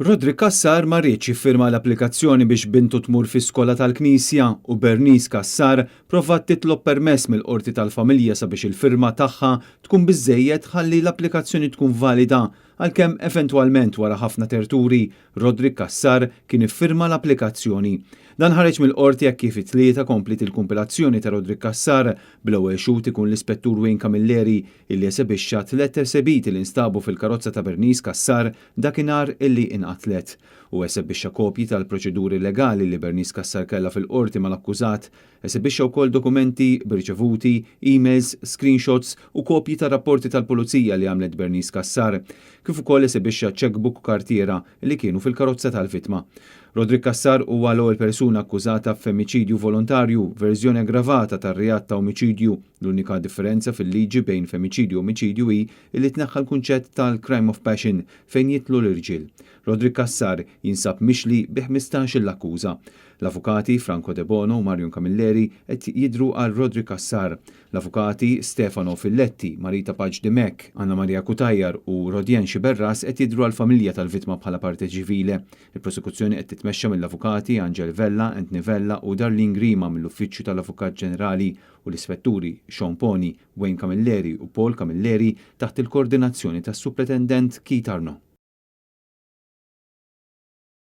Rodri Kassar ma rridx jiffirma l-applikazzjoni biex bintu tmur fi skola tal-Knisja u Bernice Kassar provat titlob permess mill-qorti tal-familja sabiex il-firma tagħha tkun biżżejjed ħalli l-applikazzjoni tkun valida għalkemm eventwalment wara ħafna terturi Rodri Kassar kien iffirma l-applikazzjoni. Dan ħareġ mill-qorti jekk kif it-tlieta komplit il-kumpilazzjoni ta' Rodri Kassar bl-ewwel xut ikun l-ispettur Wayne Camilleri illi esebixxa tliet ersebiti li instabu fil-karozza ta' Bernice Kassar dakinhar illi inqatlet u esebixxa kopji tal-proċeduri legali li Bernice Kassar kellha fil-qorti mal-akkużat, esebixxa wkoll dokumenti birċevuti, emails, screenshots u kopji ta' rapporti tal-pulizija li għamlet Bernice Kassar, kif ukoll esebixxa checkbook u kartiera li kienu fil-karozza tal-vittma. Rodri Kassar huwa l-ewwel persuna akkużata f'femiċidju volontarju, verżjoni aggravata tar-reat ta' omiċidju. L-unika differenza fil-liġi bejn femiċidju u omiċidju hi li tneħħa l-kunċett tal-crime of passion fejn jitlu l-irġiel. Rodri Kassar jinsab mixli bi 15 l-akkuża. L-avukati Franco De Bono u Marion Camilleri qed jidhru għal Rodri Kassar. L-avukati Stefano Filletti, Marita Paġ Dimek, Anna Maria Kutajjar u Rodien Xiberras qed jidhru għal familja tal-vittma bħala parti ċivile. Il-prosekuzzjoni qed titmexxa mill-avukati Angel Vella, Anthony Vella u Darlene Grima mill-Uffiċċju tal-Avukat Ġenerali u l-Ispetturi Sean Poni, Wayne Camilleri u Paul Camilleri taħt il-koordinazzjoni tas-Supretendent Keith Arno.